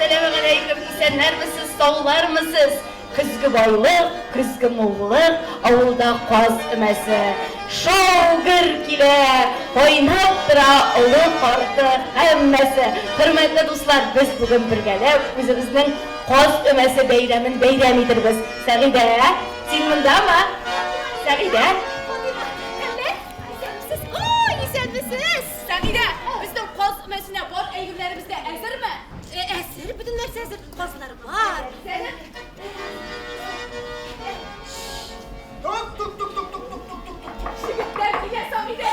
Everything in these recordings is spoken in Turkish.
Selamünaleyküm, isenler misiniz, sağlar mısınız? Kızgı boylu, kızgı muğluk, avulda koz ümesi. Şoğır kile, oynap tıra, olu kortu, hemmesi. Hürmetli dostlar, biz bugün birgele, özümüzün koz ümesi beyremidir biz. Sağide, sen bunda mı? Sağide. İsen misiniz? Sağide, bizden koz ümesine bol eğilimlerimizde ezir mi? Esir, bütün hepsi esir. Kozları var. Şigitler bile Sağide.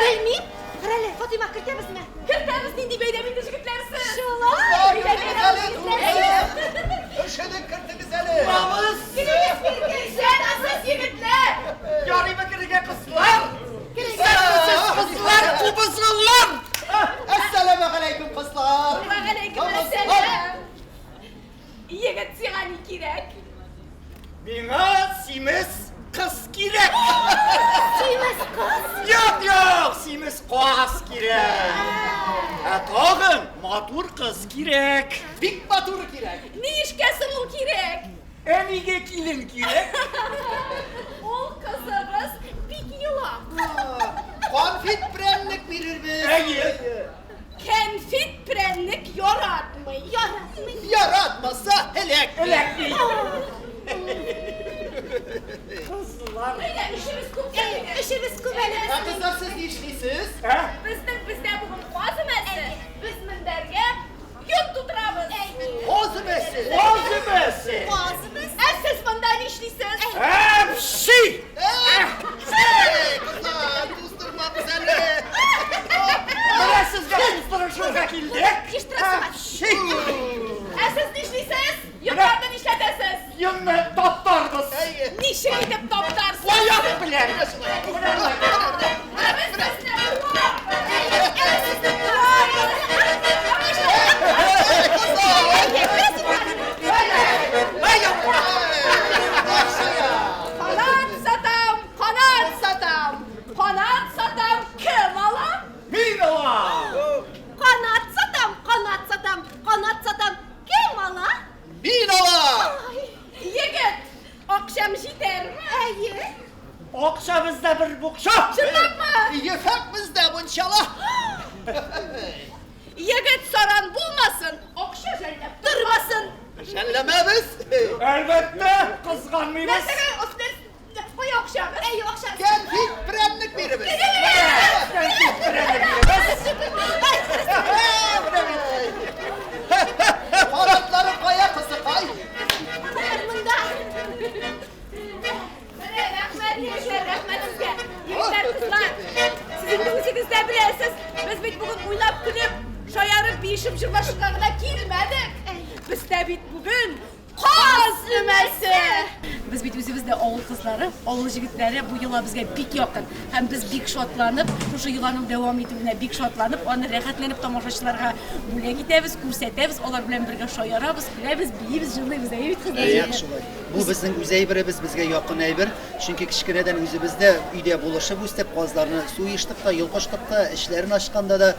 Bilmeyeyim. Karale, Fatıma kırtemiz mi? Kırtağımız nindi beydemin de şigitlersiz. Şolar. Öşedin kırtı güzeli. Namus! Sen asıl yigitler. Yarime kırıge kızlar! Sen kızlar, kubuzlar! Esselamu aleyküm kızlar. Ve aleyküm selam. Yigit sigani kirek. Bina simes kız kirek! Simes kız. Yok, simes kız kirek! Tağın, matur kız kirek! Bik batur kirek. Ne işkesin ol kirek? Emige kilin kirek! Ol kızımız bir yıla. Konfit premlik bilir biz. Ege! Kenfit prenlik yoratmayı. Yaratmasa helek. Elektrik! Kızlar! Öyle işimiz kupçaydı. İşimiz kubeli. Ha kızlar siz ne işliysiniz? Ha? Bizde bugün fazımesi. Biz minderge yut tuturamız. Ozumesi. Malzemesi! Boğazımız. Siz bundan işliysiniz. Hepsi! Kızlar kusturma güzeli. Neresiz yapıştırışın şekilde? Yıştırasın. Şey! Siz ne işliysiniz? Yukarıdan işletesiniz. Yine tatlarız! Nişe edip toptarsınız. Bayak bile! Kanat satam kim alam? Minova! Kanat satam. Kim ala? Binova. Yigit, akşam jiter mi? Okşamızda bir bukşa! Çıldırma. Yefek bizde bu inşallah. Yigit soran bulmasın, okşa söylep durmasın. Şenleme biz. Elbette kızganmayız. Mesela osler, bu okşamız. Konfit premlik bilir biz. Kanatları kaya kızı kay. Rahmet sizge. Yigitler kızlar, sizin müzikinizden bilesiz. Biz bugün uylap gülüp, şayarıp bir işim şırbaşıklarına girmedik. Biz de bugün koz ümesi. Biz özümüzde oğul kızları, oğul jigitleri bu yıla bizge bik yakın. Hem biz bik şotlanıp, şu yılanın devam ettiğine bik şotlanıp, onu rehatlenip tomoşaçılarga bule gidemiz, kursetemiz, onlar bilen birge şoyarabız, bilemiz, biyimiz, jılıyız, evet kızlar. Yaxşı olay. Bu bizning uzayberimiz bizga yoqin ayber. Chunki kichkinadan o'zimizda uyda bo'lishib, o'step qozlarni suv ichdiqda, yo'l qo'shdiqda, ishlarini ochganda da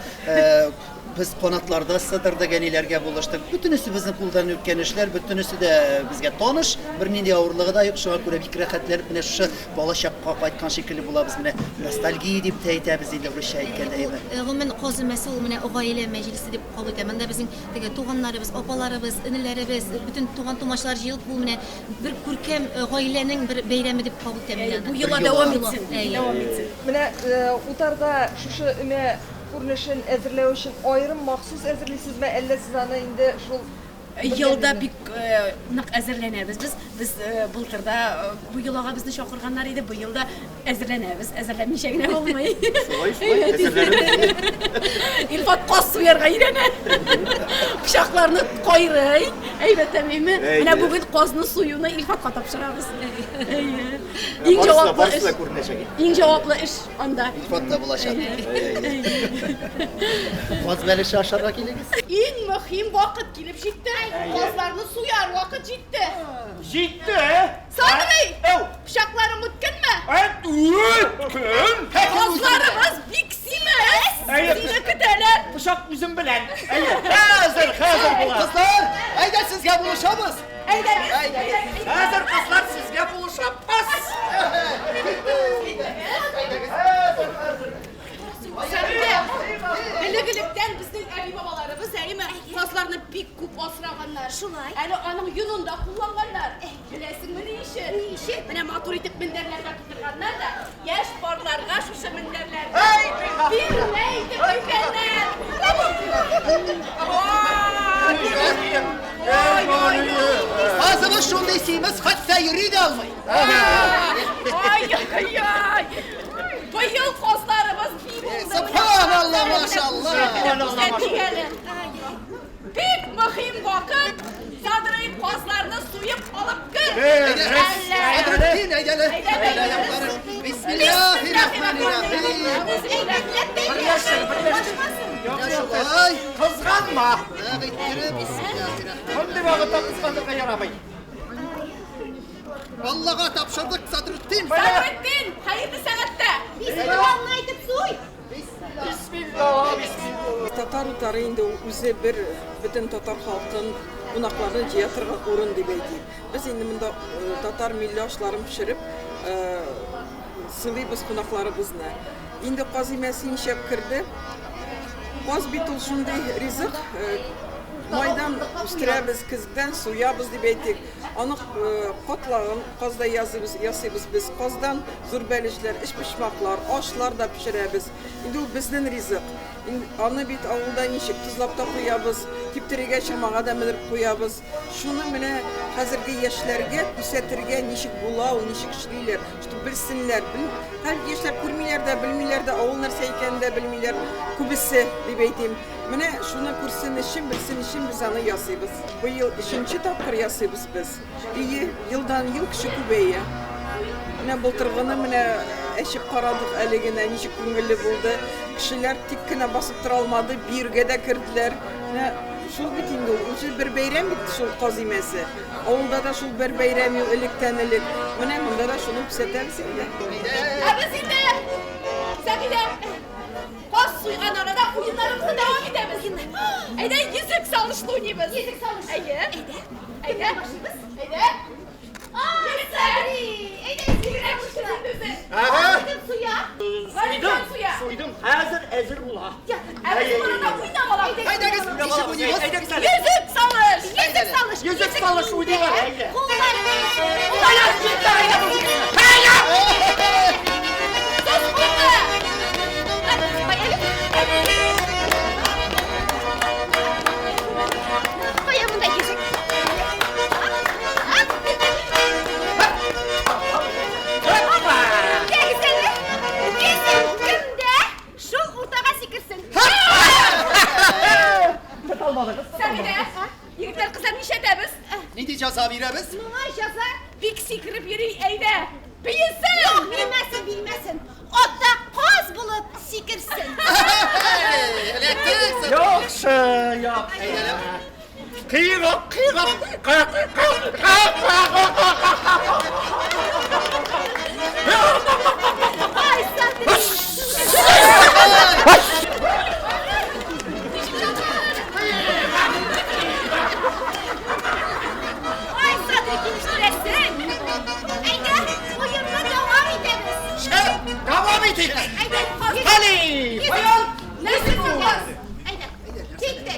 biz qanotlarda sidirdiganlarga bo'lishdik. Butunisi bizning qo'ldan o'tgan ishlar, butunisi de bizga tonish, bir nindi og'irligi da yo'q. Shunga ko'ra fikratlanib, mana shu bola shaqqa qaytgan shekilli bo'lamiz. Mana nostalgiya deb aytamiz endi o'sha aytganda ayber. Мен qozimasi ol mene oğaile meclisi deb kabul etaman da bizim tuğanlarımız, opalarımız, inilerimiz, bütün tuğan tomaşlar jıyılıp bu mene bir kurkem ailenin bir beyremi deb kabul etaman. Bu yıla devam etsin. Devam etsin. Mine utarda şu üme kuruluşun ezirlev için ayrım mahsus ezirlisiz mi elle siz ana indi şu Yılda bir nık ezirleneriz biz bulturda bu yılağa bizni şokırganlar idi bu yılda ezirleneriz ezirlenmeyecek ne olmayı. Evet. İlfat koz suyarga irene. Bıçaklarını koyray. Evet değil mi? Mine bugün kozun suyunu İlfat katapşırarız. İn cevaplı iş onda. İlfatda bulaşadi. Qoz belishi aşağı kelamiz. En mühim vakit gelip gitti. Kozlarını suyar vakit gitti. Gitti! Sadi Bey, Ev! bıçakların mutkin mi? Ütkün! Kozlarımız biksimiz. Evet. Seni kıteler. Bıçak bizim bilen. Hazır bular. Kızlar buluşamız. Eydemiz. Hazır kızlar sizge buluşamaz. Bilgilikten bizning ali babalarımız eymi fazlarını bir kup osraganlar. Şulay. Yani onun yununda kullanganlar. Bilesin mi ne işi? Mine maturitik minderlerden tuturganlar da yaş borlarga şuşa minderler. Bilmeydi bükenler. Ağzımız şunda isimiz hatta yürüyü de almayın. Ay. Bu yıl kozlarımız bir buldu. Subhanallah maşallah. Bir mühim vakit sadrayıp kozlarını suyup alıp gül. Sadrettin edelim. Bismillahirrahmanirrahim. Yaşalay. Kızganma. Evet, bismillahirrahmanirrahim. Şimdi vakıta kızgandırga yaramayın. Allah'a tapşırdık Sadrettin. Sadrettin, hayırlı sanatta. Bismillah. Tatar tarihinde o'zi bir butun tatar xalqin qunaqlarni jiya turgan o'rin deb aytaylik. Biz endi bunda tatar millatlarini pishirib siylaymiz qunaqlarimizni. Endi qozimasi ishab kirdi. Qoz bitul shunday rizq maydan ustiramiz, kizdan so'yamiz deb aytdik. Ani qotlag'in qozda yasaymiz biz. Qozdan zurbəlishlar, ish pishmoqlar, oshlar da pishiramiz. Endi u bizning rizq. Ani bit avuldan ishib tuzlab da qo'yamiz, kiptiriga chirmog'a da milib qo'yamiz. Shuni mana hozirgi yoshlarga ko'rsatirga nishik bo'ladi, nishik ishlaylar, shu bilsinlar. Har yoshlar ko'rmaylar da, bilmaylar da, avul narsa ekanini bilmaylar. Ko'bisi deb aytayim. Mana shuni ko'rsin ishim, bilsin ishim biz ani yasaymiz. Bu yil 3-chi topqir yasaymiz biz. Yildan yil kishi ko'payya. Mana bultirg'ini mana eşip qaradık eligine, nişik ko'ngilli bo'ldi. Kishilar tikkina basib tura olmadi, bir yerga da kirdilar. Mana shul bitindi, o'sha bir bayram bitdi shul qozimasi. Ovulda da shul bir bayram yo'q, ilikdan ilik. Mana bunda da shuni ko'rsatamiz endi. Abisinde, Sakide, koz suygan arada oyunlarımıza devam edemiz. Eyde yüzük salışlı oynayımız. Yüzük salış. Eyde. Suydum. Hazır ezir ula. Haydi kız, işi bunyamız. Yüzük salış. Yüzük salış uydum. Haydi. Sakide, yigitler kızlar niş edemiz. Ne diyeceğiz abiremiz? Bir sikirip yürü eyde. Bilsin. Bilmesin. Otta koz bulup sikirsin. Elektrik. Yoksa yok. Kıyık. Ay sen Ay Sadrettin iştiresin. Eyde oyununa devam ederiz. Devam edin. Eyde Hadi. Buyurun. Nasıl olmaz? Eyde. Çekti.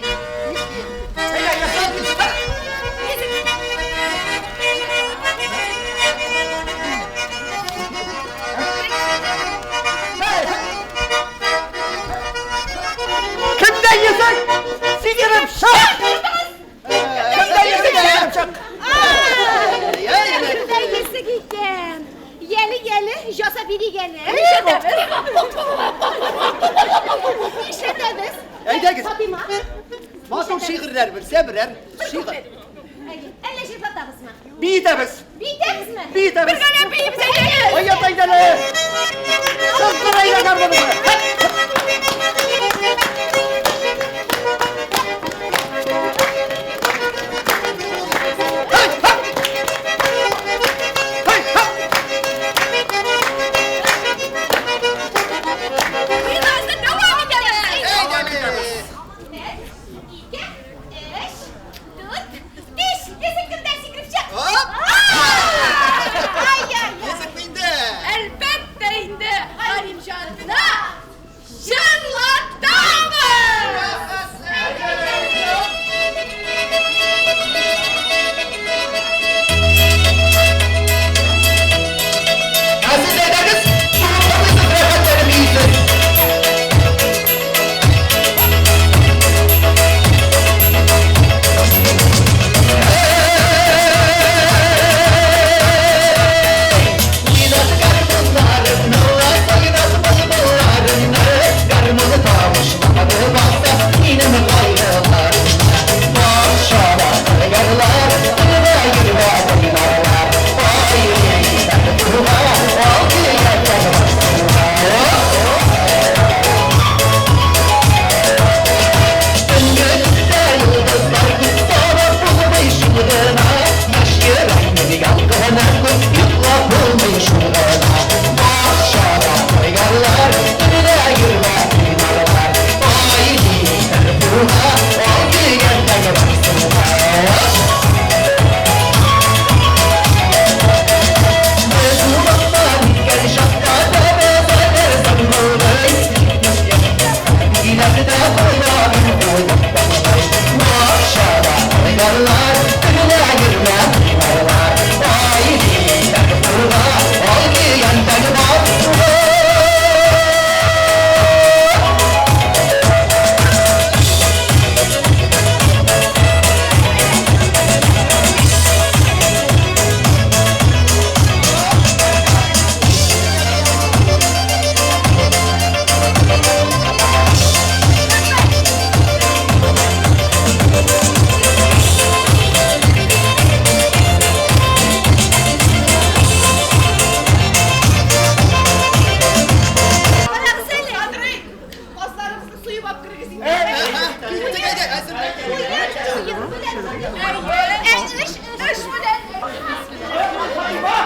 Kimden yüzük? Sigirim şak. Kimden yüzük? Sigirim şak. Kimden yüzük iken? Yeli, josa biri gelir. İşletemiz. Eyde kız. Fatima. Masum şiirler bir, sebirer. Şiir. Elle şirketamız mı? Bidemiz. Bidemiz mi? Bidemiz. Bir gole biyimize gelin. Hayat aydalı. Kızgırayla karmanımı. Oyunlarınıza devam ederiz. Bir, iki, üç, dört, beş. Desek Gittik hadi hazır. Iş bilen.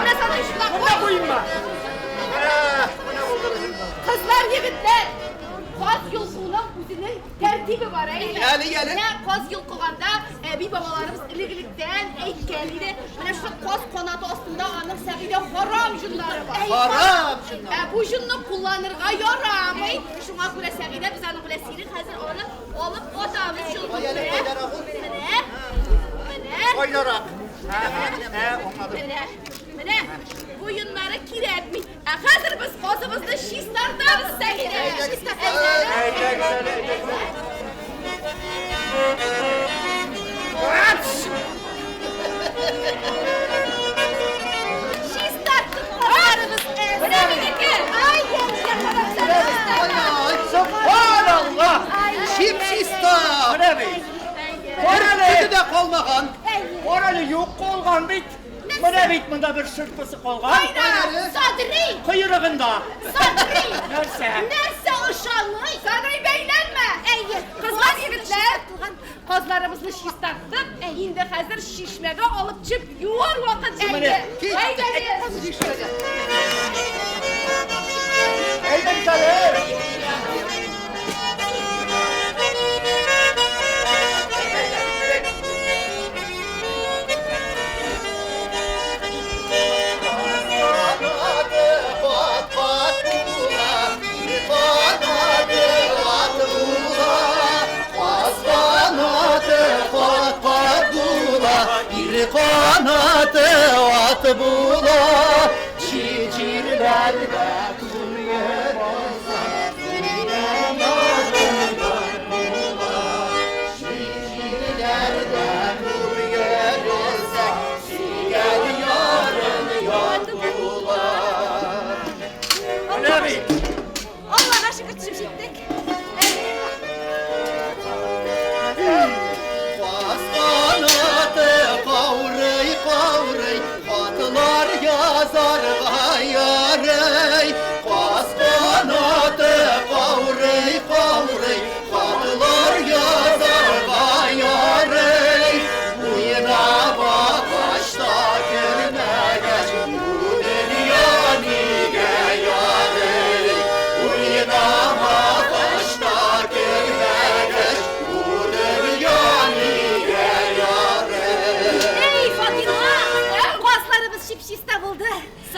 Mesela şuna Buna koyayım ben. Kızlar, yigitler. Koz yolkuğunun üzerine tertibi var. Geli. Koz yolkuğunda bir babalarımız iliklikten eykeliyle şu koz konatı aslında anın səqide haram jünları var. Haram şunlar. Bu jünni kullanırga yaramay. Şuna göre səqide biz anı göre sirik hazır onu alıp otağımız jülküne. Oynarak. Mene bu yunları kiretmi. Hazır biz kozumuzda şistardamız səqide. Şistarttık kozlarımız. Mene mineki. Ay Subhanallah. Şipşista. Bana bey. Orada da kalmagan. Oralı yok olgan bit. Bana bit bunda bir sırtlısı olgan. Aynen. Sadri. Kıyırığında. Sadri. Nerse? Nerse uşanlı. Sadri beylenme. Kızlar, yigitler. Kozlarımızı şistarttık. Şimdi hazır şişmege alıp çıp yuvar vakit Mene. Haydi. Elden çalır. Kanatı at bula, çicirlerde kuruyor. Çicirlerde kuruyorsak, gel yarın yat bula. Bana bey. Allah'a şükür çimşittik. Bas kanatı kavray, atlar yazar gayarey. Bas kanatı kavray, atlar yazar gayarey. Uyuna bakışta görmegeç, bu dünya nige yarey. Uyuna bakışta görmegeç, bu dünya nige yarey. Ey Fatima! Kozlarımız şipşiste buldu.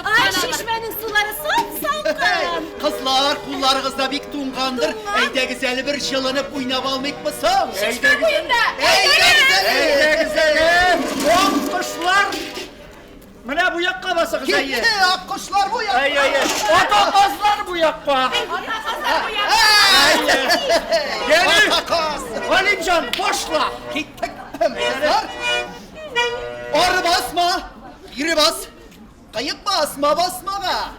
Ay şişmenin suları salkın. Kızlar, kullarınızda bik tungandır. Eyde güzel bir şılınıp oynab almak mısın? Eyde güzel. Eyde güzel. Eyde güzel. On kuşlar. Bana bu yakka bası kızayı. Gitti akkuşlar bu ya. Ey. Otomazlar bu yakka. Gelin. Takas. Halimcan boşla. Gittik. Kızlar. Arı basma. Yürü bas. Kayık basma basmağa.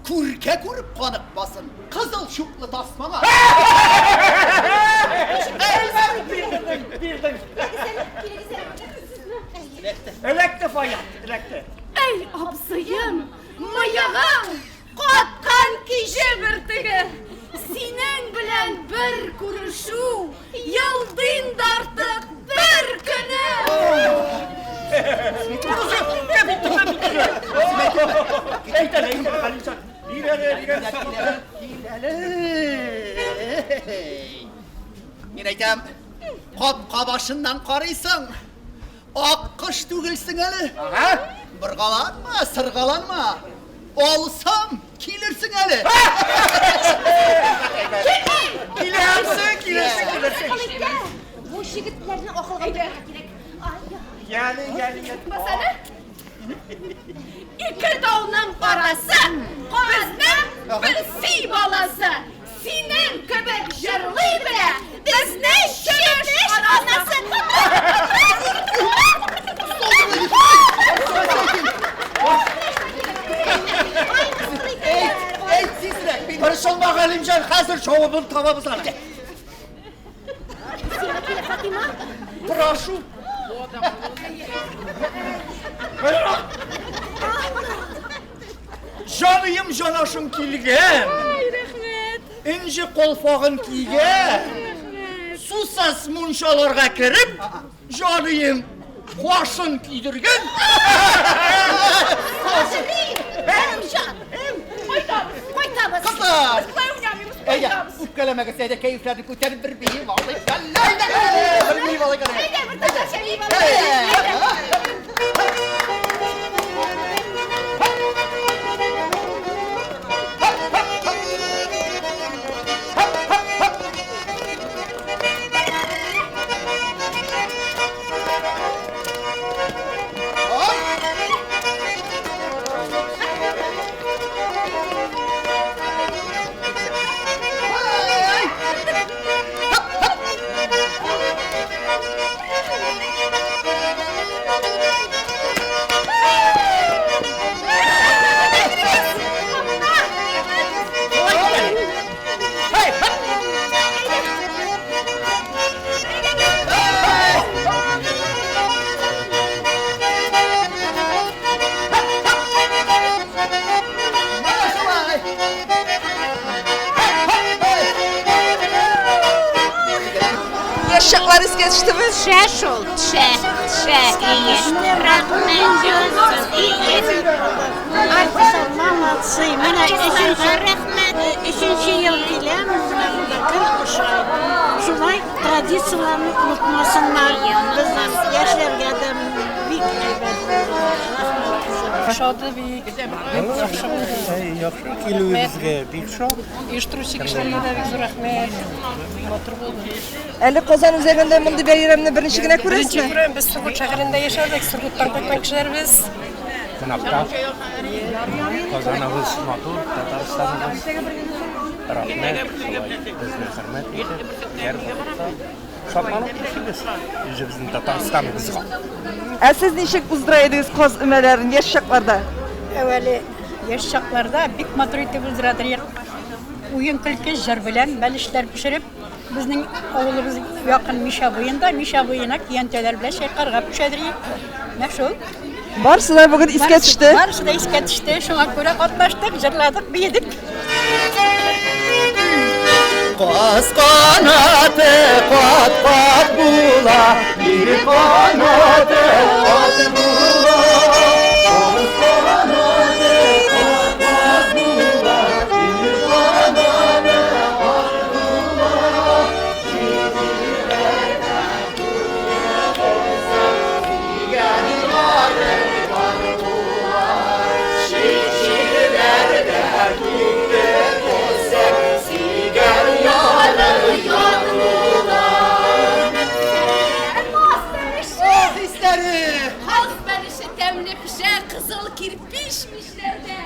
Kurke kurup kanıp basın. Kızıl şuklu tasmağa. Bildim. Elekte fayat. Elekte. Ey absayım, mayağım, katkan kişi birtigi. Senin bilen bir kuruşu, yıldın dartık bir günü. Eyte Halimcan. Yürü. Mineytem, kapka başından karıysan, akkış tügülsün eli. Aha. Bırgalanma, sırgalanma. Olsam, kilirsin eli. Kilirsin. Bu şigitlerini okula gerek. Gelin. Basana. İki dağının parası, bizden bir si balası. Senin köpek jırlığı bile, biz ne şiş anası. Ey sizler, Barış olma Halimcan. Hazır şovumuz tamamı sana. Fatima. Proszę. Canıyım canaşım kilgem. Ay rahmet. İnci kolfağın kiyge. Kız munşalarga kirip, canıyım hoşun kiydirgen. Can. Koytamız. Kızlar! Kızlar oynamıyoruz. Ey, üpkeleme gitseydi keyiflerini köterip bir beyim vallahi. Bir beyim vallahi. Haydi burada çevir Yaşaklar geçtiniz. Şeş ol. Şeş. Rahmet gözün. Artık mamatsın. Bana üçüncü yıl bilem. Bakın uşağı. Şulay tradisiyalarını unutmasınlar. Biz yaşlarga da büyük Şadı büyük. Yaxşı kilobizga bikşo. Uyuşturucu kişilerine de bir rahmet. Motor buldu. Eli Kozan üzerinde bundu bayramını birinci güne Birinci kurasın. kurum biz Surgut şehrinde yaşardık. Surgut'tan tekmen kişiler biz. Qanaqta? Qozonimiz motor, Tataristonimiz rahmet, bizni hurmat etib, gerçekten shodlanib turishimiz. Bizning Tataristonimizga. Siz nişek uzdura ediniz koz ümelerini yaşaklarda? Evveli yaşaklarda bik maturite uzradır. Uyun külke jır bilen belişler pişirip bizning oğlumuz yakın Mişa boyunda, Mişa boyuna kiyenteler bilen şey karga pişirdik. Ne şu? Barsılar bugün isket düştü. Barısı da isket düştü. Şuna göre katlaştık, jırladık, büyüdük. Kaz kanadı pat pat bula, bir kanadı pat bula. Kaz kanadı pat pat bula, bir kanadı pat bula. Şiirlerden buraya koysan, sigarlarım var bula. Şiirlerden buraya koysan, oh hisleri! Hasbelişi temli pişe kızıl kirpişmişlerde.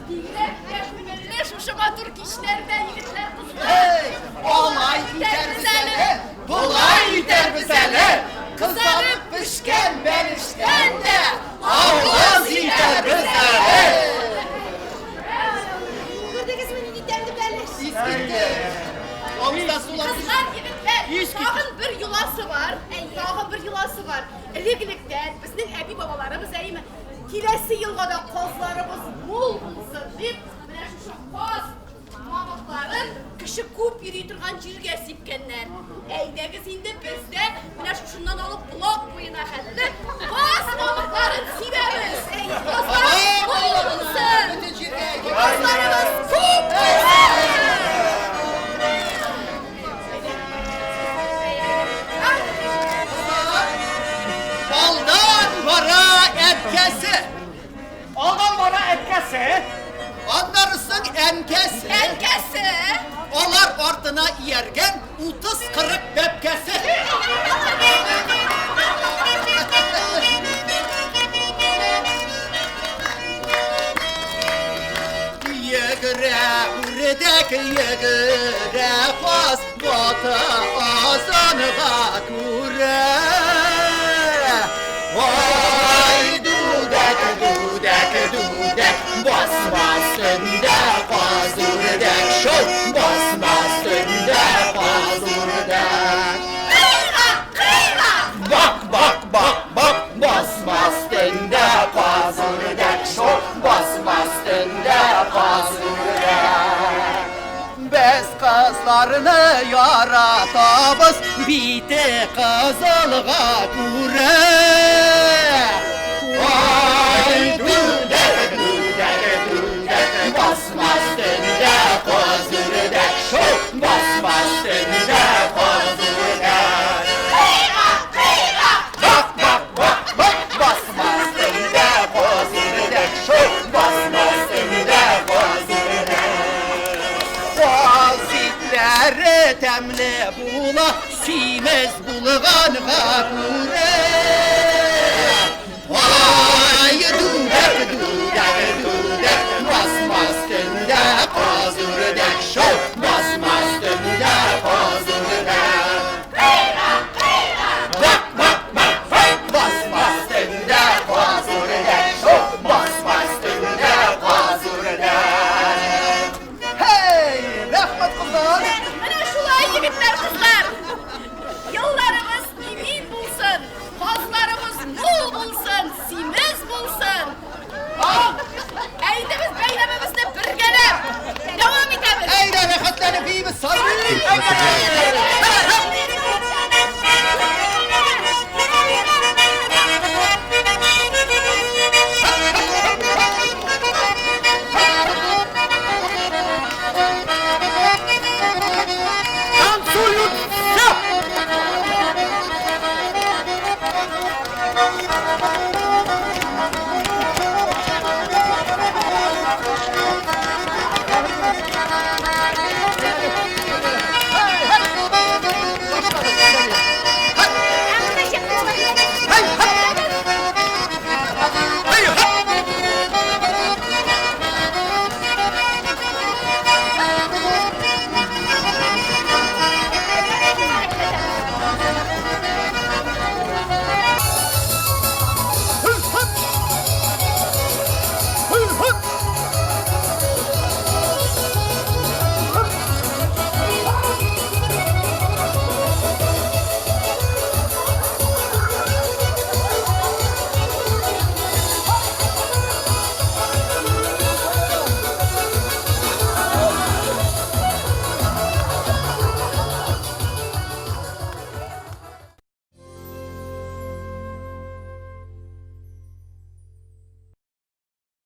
Dinler yakınlar şu şamatur kişilerde yigitler kızlar. Hey! Olay biter mi seni? Bulay biter mi seni? Kızarıp pişken benişten de ağız biter mi seni? Gördünüz mü nidderli belleş? İskildi. Omuzdan sular Kızlar yigitler. Dağın bir yulası var. Dağın bir yulası var. Eliklikten bizning abi babalarımız eymi. Kilesi yılda da kozlarımız mol bulsun deyip mana şu koz mamaqların kişi ko'p yürüy turgan jirga sepkenler. Eydagi sindi bizde mana shundan olib buloq bo'yina haddi koz mamaqlarini sevamiz. Ey kozlar mol bulsun. Kozlarimiz ko'p bo'lsin. baldan vara etkesi. Aldan bana etkesi. Anlarısın enkesi. Enkesi. Olar ardına yergen 30-40 bepkesi. Yegre uredek yegre pas bata azanıga kure. Vay dudek dudek dudek basmasında pazurdek şol basmasında pazurdek. Bak bak bak bak basmasında pazurdek şol basmasında pazurdek. Biz kızlarını yaratabız bite kazalga kure. Vay düdek düdek düdek basmaz dende kozurdek şok basmaz dende kozurdek. Bak bak bak bak basmaz dende kozurdek şok basmaz dende kozurdek. Vazitleri temle bula simez bulgan gakure. Vay düdek düdek düdek basmaz dende kozurdek şok basmaz dende kozurdek. Bak bak bak bak basmaz dende kozurdek şok basmaz dende kozurdek. Hey rahmet kızlar. Mana şulay yigitler kızlar. Yıllarımız emin bulsun. Kozlarımız mol bulsun. Simiz bulsun. Eydimiz beylemimizde birgelep. Devam edemiz. Eyre rahatlanıp iyi bir sabır.